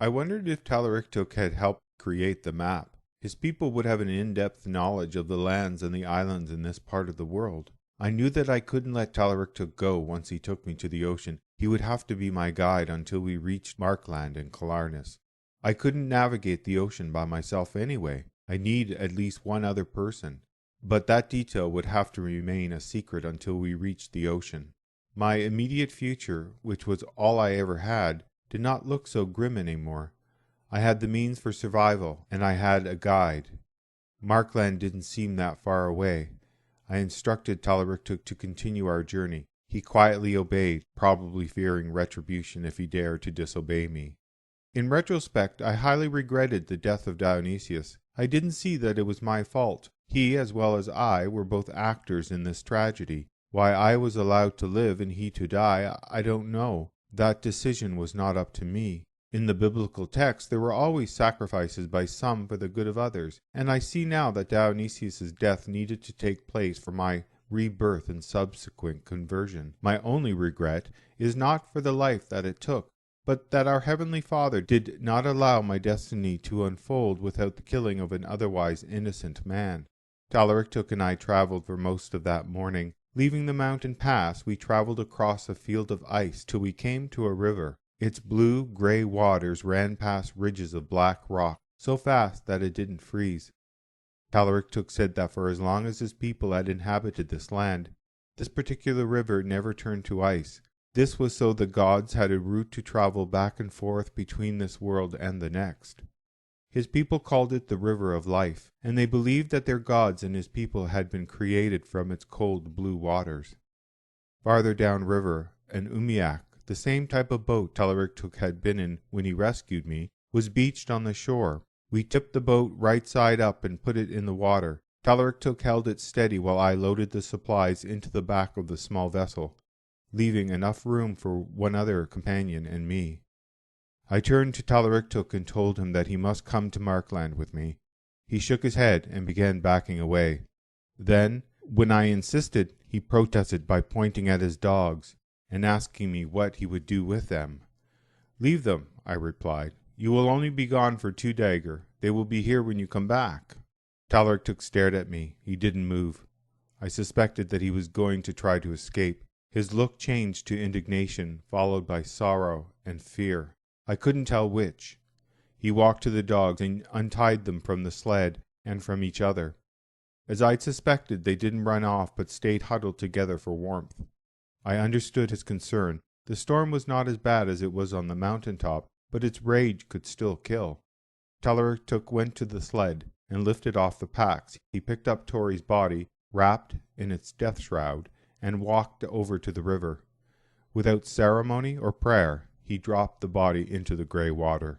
I wondered if Taliriktug had helped create the map. His people would have an in-depth knowledge of the lands and the islands in this part of the world. I knew that I couldn't let Taliriktug go once he took me to the ocean. He would have to be my guide until we reached Markland and Killarness. I couldn't navigate the ocean by myself anyway. I need at least one other person. But that detail would have to remain a secret until we reached the ocean. My immediate future, which was all I ever had, did not look so grim anymore. I had the means for survival, and I had a guide. Markland didn't seem that far away. I instructed Taliriktug to continue our journey. He quietly obeyed, probably fearing retribution if he dared to disobey me. In retrospect, I highly regretted the death of Dionysius. I didn't see that it was my fault. He, as well as I, were both actors in this tragedy. Why I was allowed to live and he to die, I don't know. That decision was not up to me. In the biblical text, there were always sacrifices by some for the good of others, and I see now that Dionysius' death needed to take place for my rebirth and subsequent conversion. My only regret is not for the life that it took, but that our Heavenly Father did not allow my destiny to unfold without the killing of an otherwise innocent man. Taliriktug and I traveled for most of that morning. Leaving the mountain pass, we traveled across a field of ice till we came to a river. Its blue, gray waters ran past ridges of black rock, so fast that it didn't freeze. Taliriktug said that for as long as his people had inhabited this land, this particular river never turned to ice. This was so the gods had a route to travel back and forth between this world and the next. His people called it the River of Life, and they believed that their gods and his people had been created from its cold blue waters. Farther down river, an umiak, the same type of boat Taliriktug had been in when he rescued me, was beached on the shore. We tipped the boat right side up and put it in the water. Taliriktug held it steady while I loaded the supplies into the back of the small vessel, leaving enough room for one other companion and me. I turned to Taliriktug and told him that he must come to Markland with me. He shook his head and began backing away. Then, when I insisted, he protested by pointing at his dogs and asking me what he would do with them. "Leave them," I replied. "You will only be gone for 2 days. They will be here when you come back." Taliriktug stared at me. He didn't move. I suspected that he was going to try to escape. His look changed to indignation, followed by sorrow and fear. I couldn't tell which. He walked to the dogs and untied them from the sled and from each other. As I'd suspected, they didn't run off but stayed huddled together for warmth. I understood his concern. The storm was not as bad as it was on the mountain top, but its rage could still kill. Taliriktug went to the sled and lifted off the packs. He picked up Tory's body, wrapped in its death shroud, and walked over to the river. Without ceremony or prayer, he dropped the body into the gray water.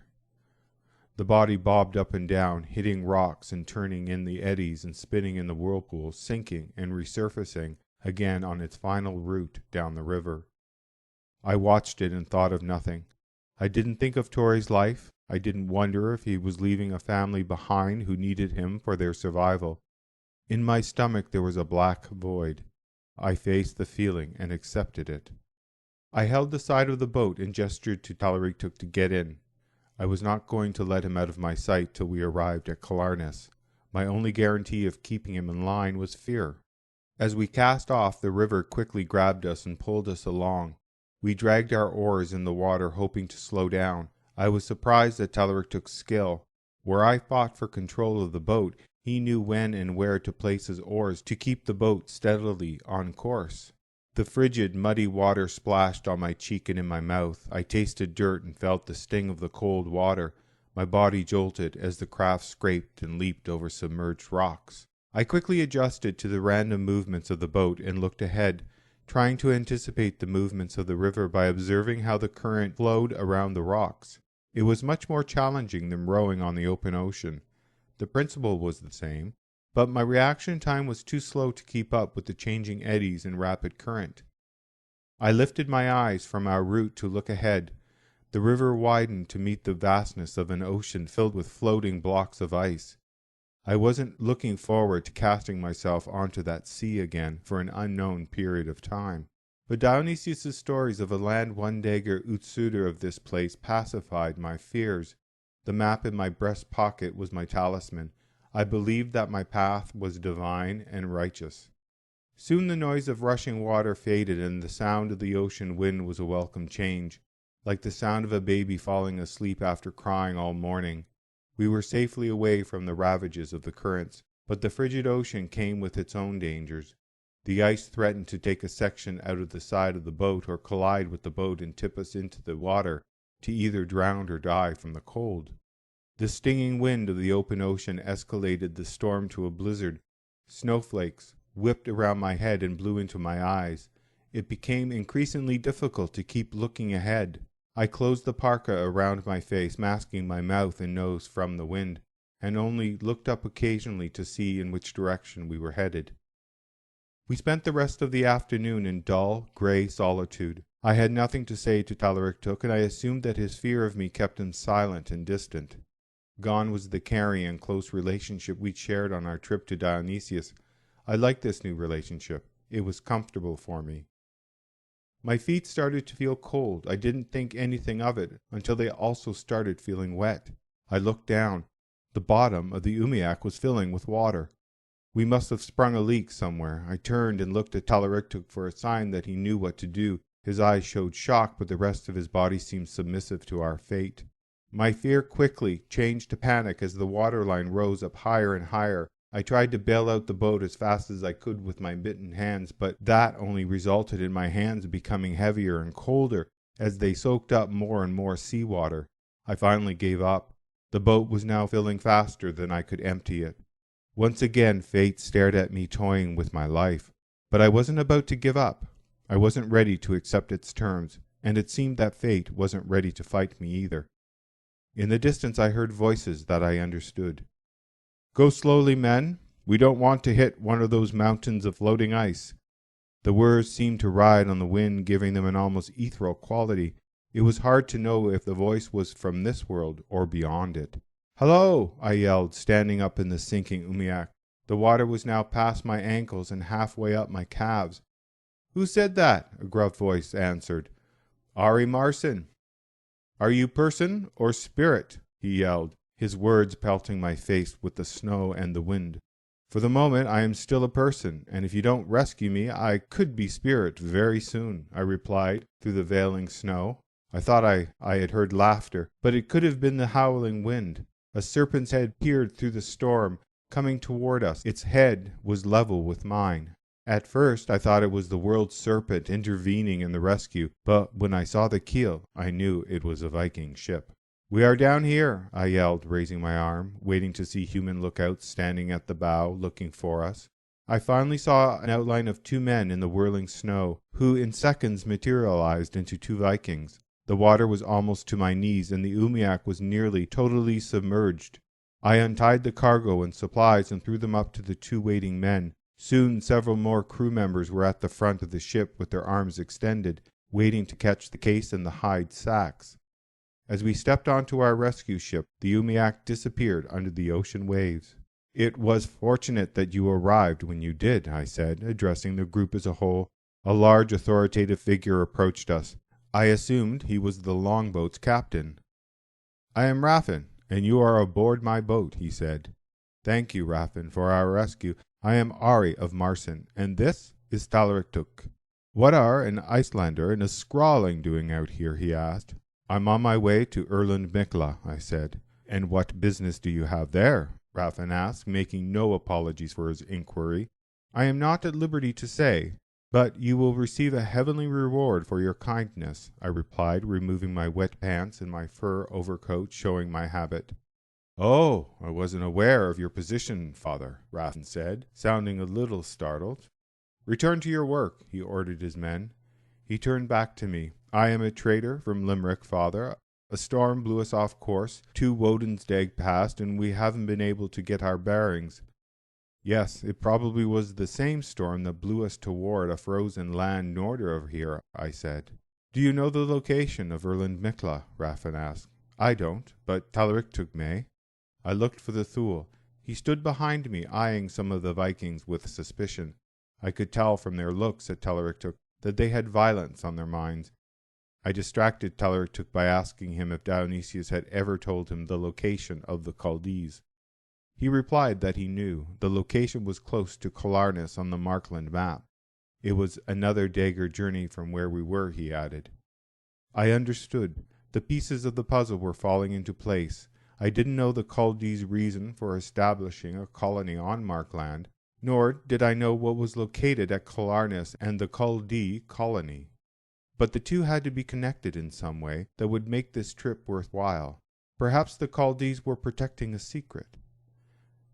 The body bobbed up and down, hitting rocks and turning in the eddies and spinning in the whirlpools, sinking and resurfacing again on its final route down the river. I watched it and thought of nothing. I didn't think of Tory's life. I didn't wonder if he was leaving a family behind who needed him for their survival. In my stomach there was a black void. I faced the feeling and accepted it. I held the side of the boat and gestured to Taliriktug to get in. I was not going to let him out of my sight till we arrived at Killarness. My only guarantee of keeping him in line was fear. As we cast off, the river quickly grabbed us and pulled us along. We dragged our oars in the water, hoping to slow down. I was surprised at Taliriktug's skill. Where I fought for control of the boat, he knew when and where to place his oars to keep the boat steadily on course. The frigid, muddy water splashed on my cheek and in my mouth. I tasted dirt and felt the sting of the cold water. My body jolted as the craft scraped and leaped over submerged rocks. I quickly adjusted to the random movements of the boat and looked ahead, trying to anticipate the movements of the river by observing how the current flowed around the rocks. It was much more challenging than rowing on the open ocean. The principle was the same, but my reaction time was too slow to keep up with the changing eddies and rapid current. I lifted my eyes from our route to look ahead. The river widened to meet the vastness of an ocean filled with floating blocks of ice. I wasn't looking forward to casting myself onto that sea again for an unknown period of time. But Dionysius' stories of a land one-dagger outsider of this place pacified my fears. The map in my breast pocket was my talisman. I believed that my path was divine and righteous. Soon the noise of rushing water faded, and the sound of the ocean wind was a welcome change, like the sound of a baby falling asleep after crying all morning. We were safely away from the ravages of the currents, but the frigid ocean came with its own dangers. The ice threatened to take a section out of the side of the boat, or collide with the boat and tip us into the water, to either drown or die from the cold. The stinging wind of the open ocean escalated the storm to a blizzard. Snowflakes whipped around my head and blew into my eyes. It became increasingly difficult to keep looking ahead. I closed the parka around my face, masking my mouth and nose from the wind, and only looked up occasionally to see in which direction we were headed. We spent the rest of the afternoon in dull, grey solitude. I had nothing to say to Taliriktug, and I assumed that his fear of me kept him silent and distant. Gone was the caring and close relationship we'd shared on our trip to Dionysius. I liked this new relationship. It was comfortable for me. My feet started to feel cold. I didn't think anything of it until they also started feeling wet. I looked down. The bottom of the umiak was filling with water. We must have sprung a leak somewhere. I turned and looked at Taliriktug for a sign that he knew what to do. His eyes showed shock, but the rest of his body seemed submissive to our fate. My fear quickly changed to panic as the waterline rose up higher and higher. I tried to bail out the boat as fast as I could with my mittened hands, but that only resulted in my hands becoming heavier and colder as they soaked up more and more seawater. I finally gave up. The boat was now filling faster than I could empty it. Once again, fate stared at me, toying with my life. But I wasn't about to give up. I wasn't ready to accept its terms, and it seemed that fate wasn't ready to fight me either. In the distance I heard voices that I understood. "Go slowly, men. We don't want to hit one of those mountains of floating ice." The words seemed to ride on the wind, giving them an almost ethereal quality. It was hard to know if the voice was from this world or beyond it. "Hello!" I yelled, standing up in the sinking umiak. The water was now past my ankles and halfway up my calves. "Who said that?" a gruff voice answered. "Ari Marson." "Are you person or spirit?" he yelled, his words pelting my face with the snow and the wind. "For the moment I am still a person, and if you don't rescue me I could be spirit very soon," I replied through the veiling snow. I thought I had heard laughter, but it could have been the howling wind. A serpent's head peered through the storm, coming toward us. Its head was level with mine. At first I thought it was the world serpent intervening in the rescue, but when I saw the keel, I knew it was a Viking ship. "We are down here," I yelled, raising my arm, waiting to see human lookouts standing at the bow, looking for us. I finally saw an outline of two men in the whirling snow, who in seconds materialized into two Vikings. The water was almost to my knees, and the umiak was nearly totally submerged. I untied the cargo and supplies and threw them up to the two waiting men. Soon several more crew members were at the front of the ship with their arms extended, waiting to catch the case and the hide sacks. As we stepped onto our rescue ship, the umiak disappeared under the ocean waves. "It was fortunate that you arrived when you did," I said, addressing the group as a whole. A large authoritative figure approached us. I assumed he was the longboat's captain. "I am Raffin, and you are aboard my boat," he said. "Thank you, Raffin, for our rescue. I am Ari of Marson, and this is Taliriktug." "What are an Icelander and a Skrawling doing out here?" he asked. "I'm on my way to Erlend I said. "And what business do you have there?" Raffin asked, making no apologies for his inquiry. "I am not at liberty to say, but you will receive a heavenly reward for your kindness," I replied, removing my wet pants and my fur overcoat, showing my habit. "Oh, I wasn't aware of your position, father," Raffin said, sounding a little startled. "Return to your work," he ordered his men. He turned back to me. "I am a trader from Limerick, father. A storm blew us off course. 2 Woden's Dag passed, and we haven't been able to get our bearings." "Yes, it probably was the same storm that blew us toward a frozen land north of here," I said. "Do you know the location of Erlend Raffin asked. "I don't, but Taliriktug may." I looked for the Thule. He stood behind me, eyeing some of the Vikings with suspicion. I could tell from their looks at Taliriktug that they had violence on their minds. I distracted Taliriktug by asking him if Dionysius had ever told him the location of the Culdees. He replied that he knew. The location was close to Killarness on the Markland map. It was another dagger journey from where we were, he added. I understood. The pieces of the puzzle were falling into place. I didn't know the Culdees' reason for establishing a colony on Markland, nor did I know what was located at Killarness and the Culdee colony. But the two had to be connected in some way that would make this trip worthwhile. Perhaps the Culdees were protecting a secret.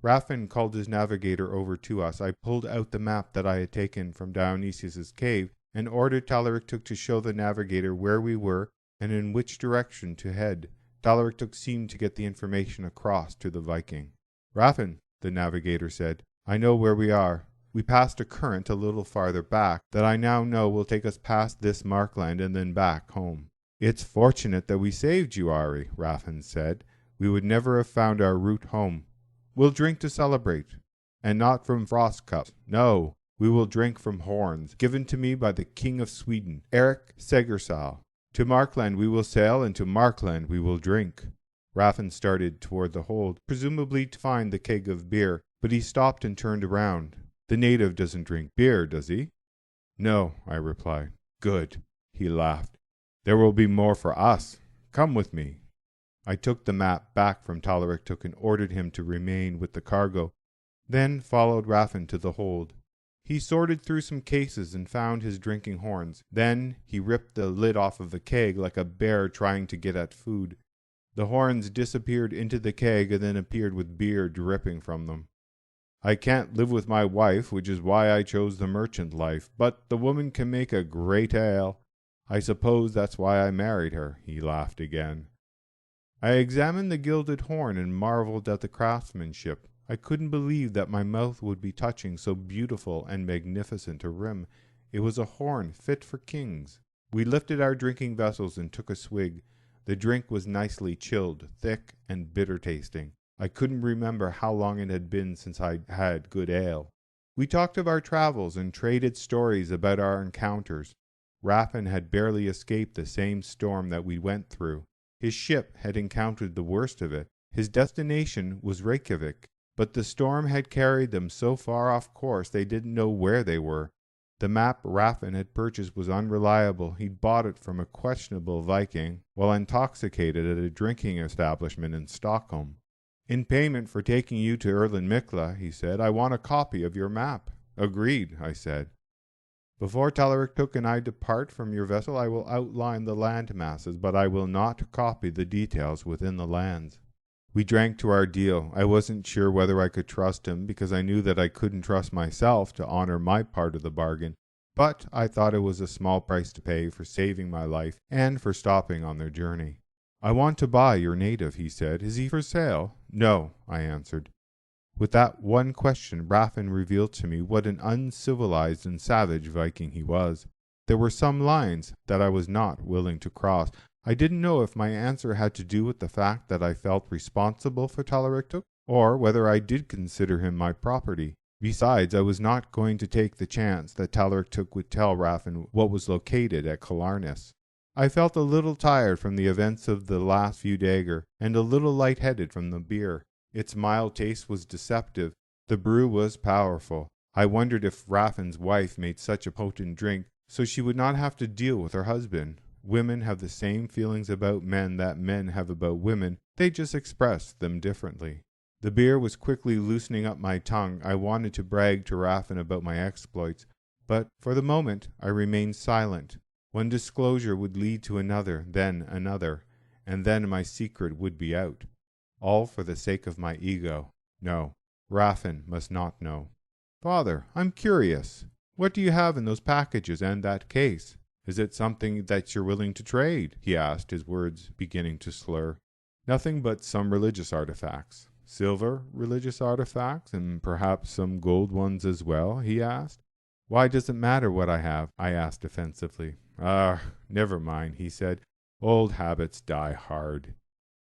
Raffin called his navigator over to us. I pulled out the map that I had taken from Dionysius's cave and ordered Taliriktug to show the navigator where we were and in which direction to head. Taliriktug seemed to get the information across to the Viking. Raffin, the navigator said, I know where we are. We passed a current a little farther back that I now know will take us past this Markland and then back home. It's fortunate that we saved you, Ari, Raffin said. We would never have found our route home. We'll drink to celebrate, and not from frost cups. No, we will drink from horns, given to me by the King of Sweden, Erik Segersal. To Markland we will sail, and to Markland we will drink. Raffin started toward the hold, presumably to find the keg of beer, but he stopped and turned around. The native doesn't drink beer, does he? No, I replied. Good, he laughed. There will be more for us. Come with me. I took the map back from Taliriktug and ordered him to remain with the cargo, then followed Raffin to the hold. He sorted through some cases and found his drinking horns. Then he ripped the lid off of the keg like a bear trying to get at food. The horns disappeared into the keg and then appeared with beer dripping from them. I can't live with my wife, which is why I chose the merchant life, but the woman can make a great ale. I suppose that's why I married her, he laughed again. I examined the gilded horn and marveled at the craftsmanship. I couldn't believe that my mouth would be touching so beautiful and magnificent a rim. It was a horn fit for kings. We lifted our drinking vessels and took a swig. The drink was nicely chilled, thick and bitter tasting. I couldn't remember how long it had been since I'd had good ale. We talked of our travels and traded stories about our encounters. Raffin had barely escaped the same storm that we went through. His ship had encountered the worst of it. His destination was Reykjavik, but the storm had carried them so far off course they didn't know where they were. The map Raffin had purchased was unreliable. He'd bought it from a questionable Viking while intoxicated at a drinking establishment in Stockholm. In payment for taking you to Erlenmikla, he said, I want a copy of your map. Agreed, I said. Before Taliriktug and I depart from your vessel, I will outline the land masses, but I will not copy the details within the lands. We drank to our deal. I wasn't sure whether I could trust him, because I knew that I couldn't trust myself to honor my part of the bargain, but I thought it was a small price to pay for saving my life and for stopping on their journey. I want to buy your native, he said. Is he for sale? No, I answered. With that one question, Raffin revealed to me what an uncivilized and savage Viking he was. There were some lines that I was not willing to cross. I didn't know if my answer had to do with the fact that I felt responsible for Taliriktug, or whether I did consider him my property. Besides, I was not going to take the chance that Taliriktug would tell Raffin what was located at Killarness. I felt a little tired from the events of the last few days, and a little light-headed from the beer. Its mild taste was deceptive. The brew was powerful. I wondered if Raffin's wife made such a potent drink so she would not have to deal with her husband. Women have the same feelings about men that men have about women. They just express them differently. The beer was quickly loosening up my tongue. I wanted to brag to Raffin about my exploits, but for the moment I remained silent. One disclosure would lead to another, then another, and then my secret would be out. All for the sake of my ego. No, Raffin must not know. Father, I'm curious. What do you have in those packages and that case? Is it something that you're willing to trade? He asked, his words beginning to slur. Nothing but some religious artifacts. Silver religious artifacts, and perhaps some gold ones as well, he asked. Why does it matter what I have? I asked defensively. Never mind, he said. Old habits die hard.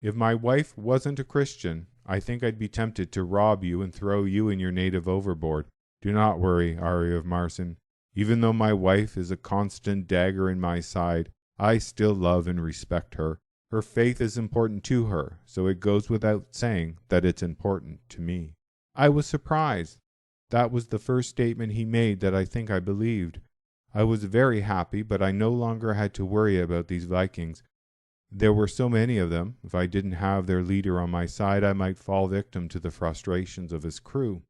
If my wife wasn't a Christian, I think I'd be tempted to rob you and throw you and your native overboard. Do not worry, Ari of Marsin. Even though my wife is a constant dagger in my side, I still love and respect her. Her faith is important to her, so it goes without saying that it's important to me." I was surprised. That was the first statement he made that I think I believed. I was very happy, but I no longer had to worry about these Vikings. There were so many of them. If I didn't have their leader on my side, I might fall victim to the frustrations of his crew.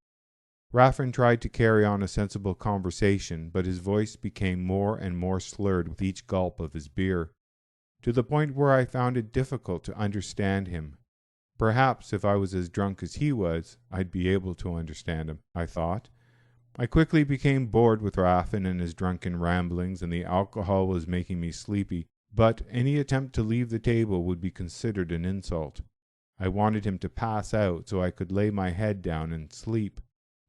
Raffin tried to carry on a sensible conversation, but his voice became more and more slurred with each gulp of his beer, to the point where I found it difficult to understand him. Perhaps if I was as drunk as he was, I'd be able to understand him, I thought. I quickly became bored with Raffin and his drunken ramblings, and the alcohol was making me sleepy, but any attempt to leave the table would be considered an insult. I wanted him to pass out so I could lay my head down and sleep.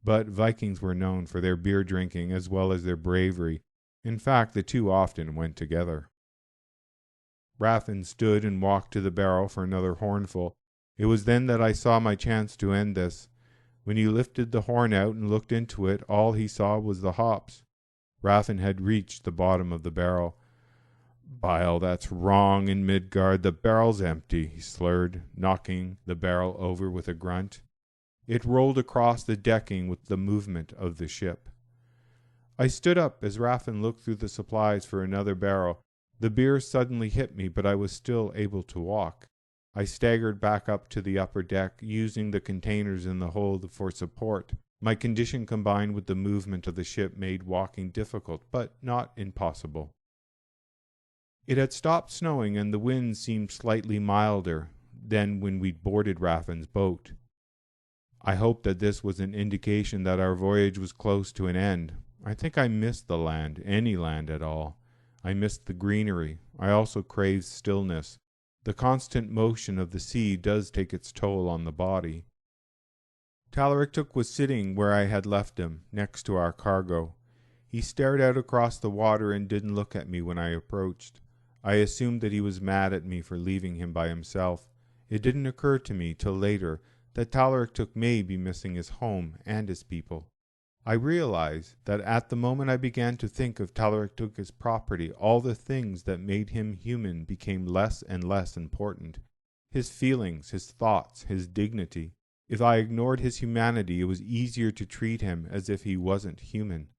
But Vikings were known for their beer drinking as well as their bravery. In fact, the two often went together. Raffin stood and walked to the barrel for another hornful. It was then that I saw my chance to end this. When he lifted the horn out and looked into it, all he saw was the hops. Raffin had reached the bottom of the barrel. "Bile, that's wrong in Midgard. The barrel's empty," he slurred, knocking the barrel over with a grunt. It rolled across the decking with the movement of the ship. I stood up as Raffin looked through the supplies for another barrel. The beer suddenly hit me, but I was still able to walk. I staggered back up to the upper deck, using the containers in the hold for support. My condition combined with the movement of the ship made walking difficult, but not impossible. It had stopped snowing, and the wind seemed slightly milder than when we'd boarded Raffin's boat. I hoped that this was an indication that our voyage was close to an end. I think I missed the land, any land at all. I missed the greenery. I also craved stillness. The constant motion of the sea does take its toll on the body. Taliriktug was sitting where I had left him, next to our cargo. He stared out across the water and didn't look at me when I approached. I assumed that he was mad at me for leaving him by himself. It didn't occur to me till later that Taliriktug may be missing his home and his people. I realized that at the moment I began to think of Taliriktug as property, all the things that made him human became less and less important. His feelings, his thoughts, his dignity. If I ignored his humanity, it was easier to treat him as if he wasn't human.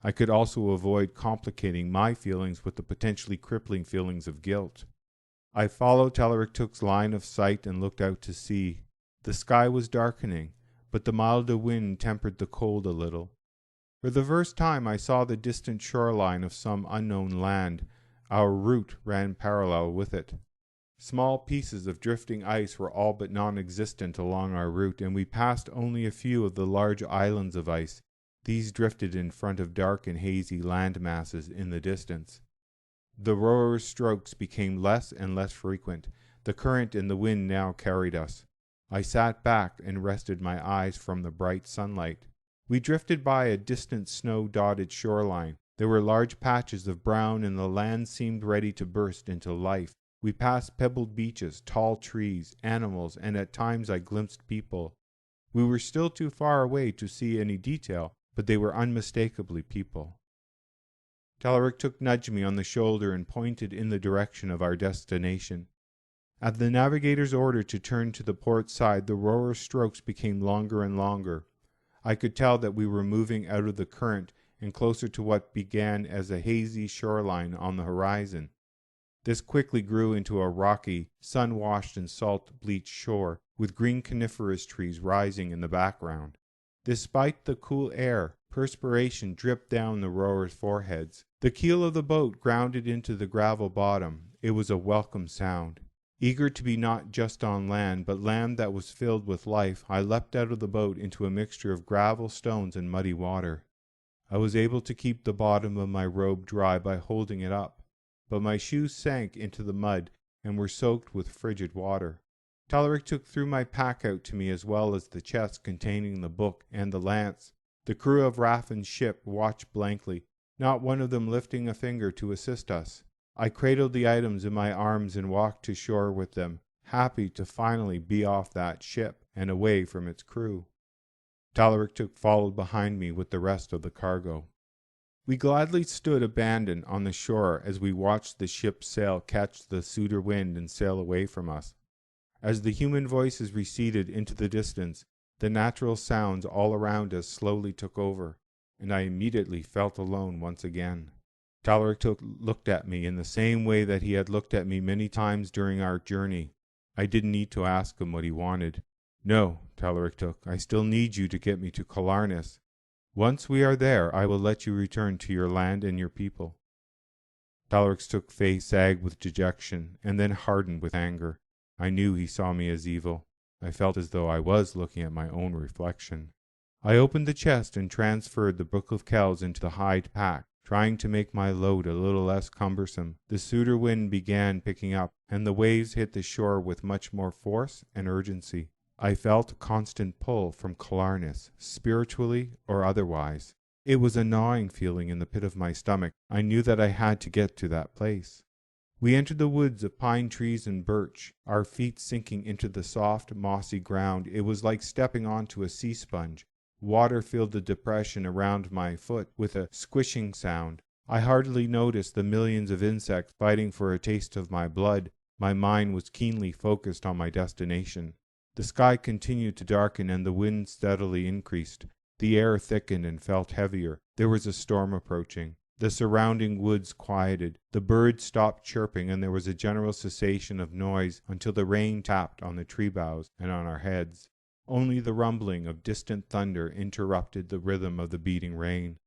I could also avoid complicating my feelings with the potentially crippling feelings of guilt. I followed Taliriktug's line of sight and looked out to sea. The sky was darkening, but the milder wind tempered the cold a little. For the first time I saw the distant shoreline of some unknown land. Our route ran parallel with it. Small pieces of drifting ice were all but non-existent along our route, and we passed only a few of the large islands of ice. These drifted in front of dark and hazy land masses in the distance. The rowers' strokes became less and less frequent. The current and the wind now carried us. I sat back and rested my eyes from the bright sunlight. We drifted by a distant snow-dotted shoreline. There were large patches of brown, and the land seemed ready to burst into life. We passed pebbled beaches, tall trees, animals, and at times I glimpsed people. We were still too far away to see any detail, but they were unmistakably people. Taliriktug nudged me on the shoulder and pointed in the direction of our destination. At the navigator's order to turn to the port side, the rower's strokes became longer and longer. I could tell that we were moving out of the current and closer to what began as a hazy shoreline on the horizon. This quickly grew into a rocky, sun-washed and salt-bleached shore, with green coniferous trees rising in the background. Despite the cool air, perspiration dripped down the rowers' foreheads. The keel of the boat grounded into the gravel bottom. It was a welcome sound. Eager to be not just on land, but land that was filled with life, I leapt out of the boat into a mixture of gravel, stones, and muddy water. I was able to keep the bottom of my robe dry by holding it up, but my shoes sank into the mud and were soaked with frigid water. Taliriktug threw my pack out to me, as well as the chest containing the book and the lance. The crew of Raffin's ship watched blankly, not one of them lifting a finger to assist us. I cradled the items in my arms and walked to shore with them, happy to finally be off that ship and away from its crew. Taliriktug followed behind me with the rest of the cargo. We gladly stood abandoned on the shore as we watched the ship's sail catch the suitor wind and sail away from us. As the human voices receded into the distance, the natural sounds all around us slowly took over, and I immediately felt alone once again. Taliriktug looked at me in the same way that he had looked at me many times during our journey. I didn't need to ask him what he wanted. No, Taliriktug, I still need you to get me to Killarness. Once we are there, I will let you return to your land and your people. Taliriktug's face sagged with dejection, and then hardened with anger. I knew he saw me as evil. I felt as though I was looking at my own reflection. I opened the chest and transferred the Book of Kells into the hide pack, trying to make my load a little less cumbersome. The suitor wind began picking up, and the waves hit the shore with much more force and urgency. I felt a constant pull from Killarness, spiritually or otherwise. It was a gnawing feeling in the pit of my stomach. I knew that I had to get to that place. We entered the woods of pine trees and birch, our feet sinking into the soft, mossy ground. It was like stepping onto a sea sponge. Water filled the depression around my foot with a squishing sound. I hardly noticed the millions of insects fighting for a taste of my blood. My mind was keenly focused on my destination. The sky continued to darken and the wind steadily increased. The air thickened and felt heavier. There was a storm approaching. The surrounding woods quieted. The birds stopped chirping and there was a general cessation of noise until the rain tapped on the tree boughs and on our heads. Only the rumbling of distant thunder interrupted the rhythm of the beating rain.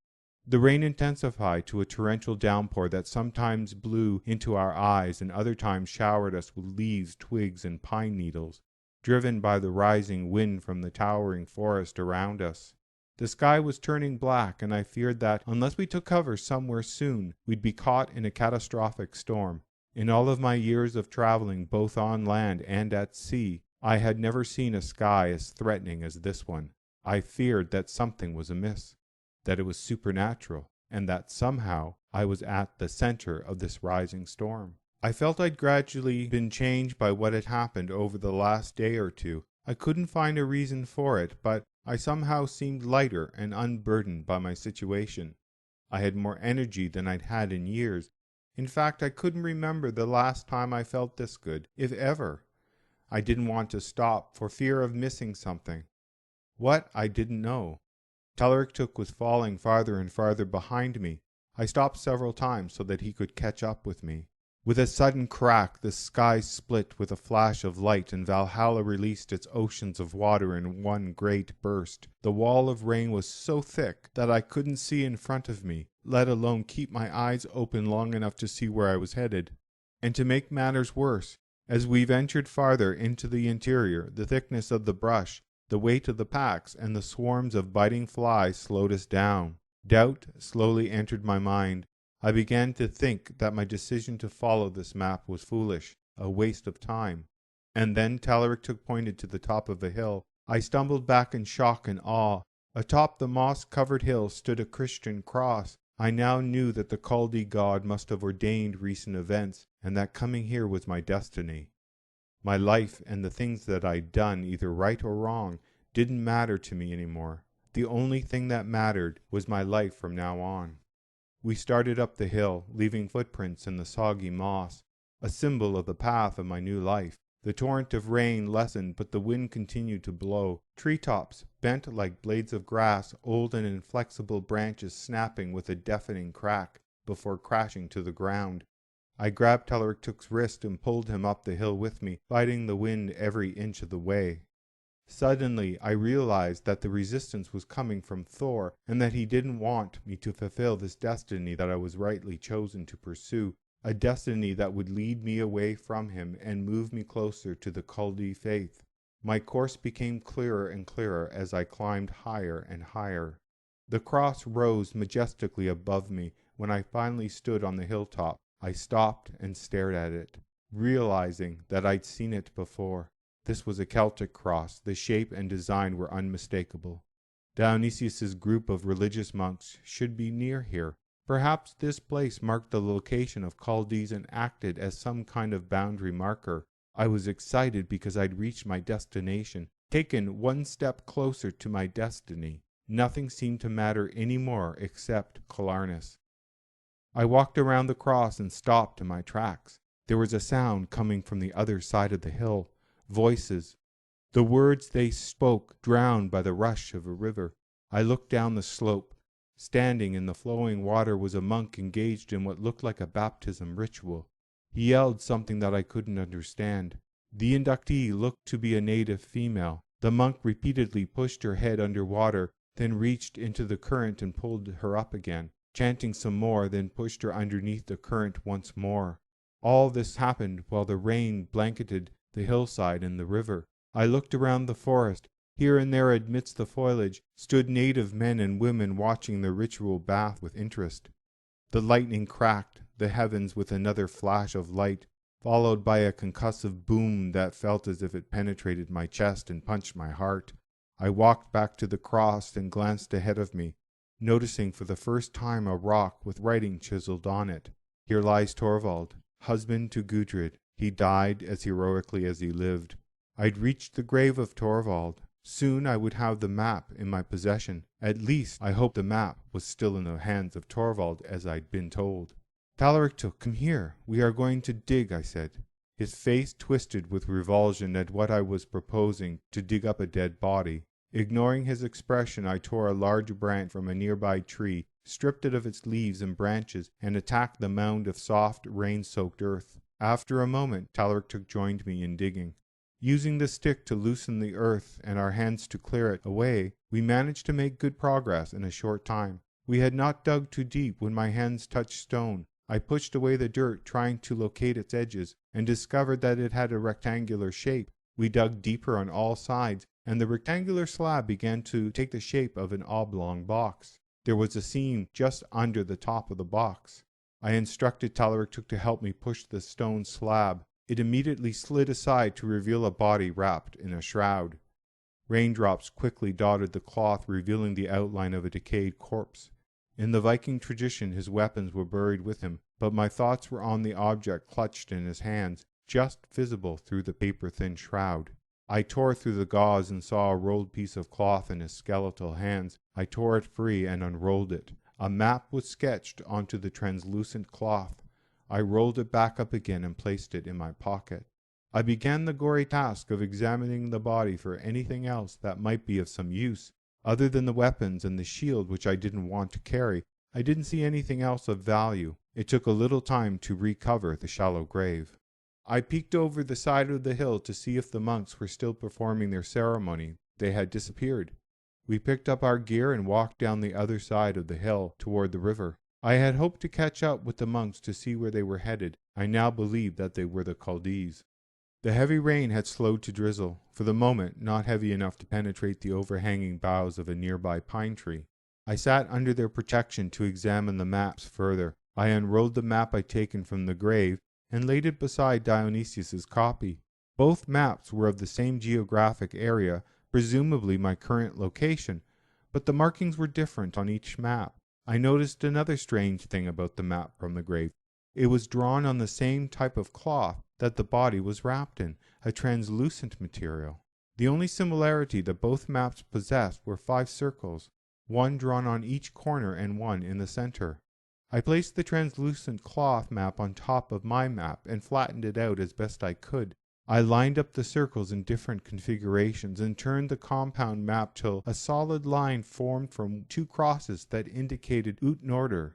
The rain intensified to a torrential downpour that sometimes blew into our eyes and other times showered us with leaves, twigs, and pine needles, driven by the rising wind from the towering forest around us. The sky was turning black, and I feared that, unless we took cover somewhere soon, we'd be caught in a catastrophic storm. In all of my years of traveling, both on land and at sea, I had never seen a sky as threatening as this one. I feared that something was amiss, that it was supernatural, and that somehow I was at the center of this rising storm. I felt I'd gradually been changed by what had happened over the last day or two. I couldn't find a reason for it, but I somehow seemed lighter and unburdened by my situation. I had more energy than I'd had in years. In fact, I couldn't remember the last time I felt this good, if ever. I didn't want to stop for fear of missing something. What, I didn't know. Taliriktug was falling farther and farther behind me. I stopped several times so that he could catch up with me. With a sudden crack, the sky split with a flash of light, and Valhalla released its oceans of water in one great burst. The wall of rain was so thick that I couldn't see in front of me, let alone keep my eyes open long enough to see where I was headed. And to make matters worse, as we ventured farther into the interior, the thickness of the brush, the weight of the packs, and the swarms of biting flies slowed us down. Doubt slowly entered my mind. I began to think that my decision to follow this map was foolish, a waste of time. And then Taliriktug pointed to the top of a hill. I stumbled back in shock and awe. Atop the moss-covered hill stood a Christian cross. I now knew that the Culdee god must have ordained recent events, and that coming here was my destiny. My life and the things that I'd done, either right or wrong, didn't matter to me anymore. The only thing that mattered was my life from now on. We started up the hill, leaving footprints in the soggy moss, a symbol of the path of my new life. The torrent of rain lessened, but the wind continued to blow. Treetops bent like blades of grass, old and inflexible branches snapping with a deafening crack before crashing to the ground. I grabbed Taliriktug's wrist and pulled him up the hill with me, fighting the wind every inch of the way. Suddenly, I realized that the resistance was coming from Thor, and that he didn't want me to fulfill this destiny that I was rightly chosen to pursue, a destiny that would lead me away from him and move me closer to the Culdee faith. My course became clearer and clearer as I climbed higher and higher. The cross rose majestically above me. When I finally stood on the hilltop, I stopped and stared at it, realizing that I'd seen it before. This was a Celtic cross. The shape and design were unmistakable. Dionysius's group of religious monks should be near here. Perhaps this place marked the location of Culdees and acted as some kind of boundary marker. I was excited because I'd reached my destination, taken one step closer to my destiny. Nothing seemed to matter any more except Killarness. I walked around the cross and stopped in my tracks. There was a sound coming from the other side of the hill. Voices. The words they spoke drowned by the rush of a river. I looked down the slope. Standing in the flowing water was a monk engaged in what looked like a baptism ritual. He yelled something that I couldn't understand. The inductee looked to be a native female. The monk repeatedly pushed her head under water, then reached into the current and pulled her up again, chanting some more, then pushed her underneath the current once more. All this happened while the rain blanketed the hillside and the river. I looked around the forest. Here and there amidst the foliage stood native men and women watching the ritual bath with interest. The lightning cracked the heavens with another flash of light, followed by a concussive boom that felt as if it penetrated my chest and punched my heart. I walked back to the cross and glanced ahead of me, noticing for the first time a rock with writing chiseled on it. Here lies Torvald, husband to Gudrid. He died as heroically as he lived. I'd reached the grave of Torvald. Soon I would have the map in my possession. At least I hoped the map was still in the hands of Torvald, as I'd been told. Taliriktug, come here. We are going to dig, I said. His face twisted with revulsion at what I was proposing, to dig up a dead body. Ignoring his expression, I tore a large branch from a nearby tree, stripped it of its leaves and branches, and attacked the mound of soft, rain-soaked earth. After a moment, Taliriktug joined me in digging. Using the stick to loosen the earth and our hands to clear it away, we managed to make good progress in a short time. We had not dug too deep when my hands touched stone. I pushed away the dirt, trying to locate its edges, and discovered that it had a rectangular shape. We dug deeper on all sides, and the rectangular slab began to take the shape of an oblong box. There was a seam just under the top of the box. I instructed Taliriktug to help me push the stone slab. It immediately slid aside to reveal a body wrapped in a shroud. Raindrops quickly dotted the cloth, revealing the outline of a decayed corpse. In the Viking tradition, his weapons were buried with him, but my thoughts were on the object clutched in his hands, just visible through the paper-thin shroud. I tore through the gauze and saw a rolled piece of cloth in his skeletal hands. I tore it free and unrolled it. A map was sketched onto the translucent cloth. I rolled it back up again and placed it in my pocket. I began the gory task of examining the body for anything else that might be of some use. Other than the weapons and the shield which I didn't want to carry, I didn't see anything else of value. It took a little time to recover the shallow grave. I peeked over the side of the hill to see if the monks were still performing their ceremony. They had disappeared. We picked up our gear and walked down the other side of the hill toward the river. I had hoped to catch up with the monks to see where they were headed. I now believed that they were the Culdees. The heavy rain had slowed to drizzle, for the moment not heavy enough to penetrate the overhanging boughs of a nearby pine tree. I sat under their protection to examine the maps further. I unrolled the map I'd taken from the grave and laid it beside Dionysius's copy. Both maps were of the same geographic area, presumably my current location, but the markings were different on each map. I noticed another strange thing about the map from the grave. It was drawn on the same type of cloth that the body was wrapped in, a translucent material. The only similarity that both maps possessed were 5 circles, one drawn on each corner and one in the center. I placed the translucent cloth map on top of my map and flattened it out as best I could. I lined up the circles in different configurations and turned the compound map till a solid line formed from 2 crosses that indicated Utnorder.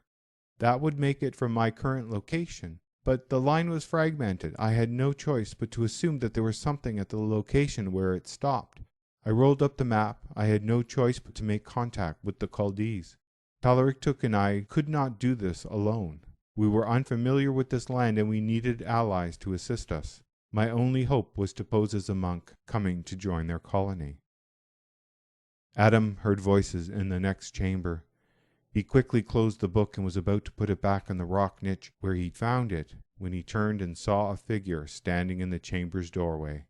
That would make it from my current location. But the line was fragmented. I had no choice but to assume that there was something at the location where it stopped. I rolled up the map. I had no choice but to make contact with the Culdees. Taliriktug and I could not do this alone. We were unfamiliar with this land and we needed allies to assist us. My only hope was to pose as a monk coming to join their colony. Adam heard voices in the next chamber. He quickly closed the book and was about to put it back in the rock niche where he'd found it, when he turned and saw a figure standing in the chamber's doorway.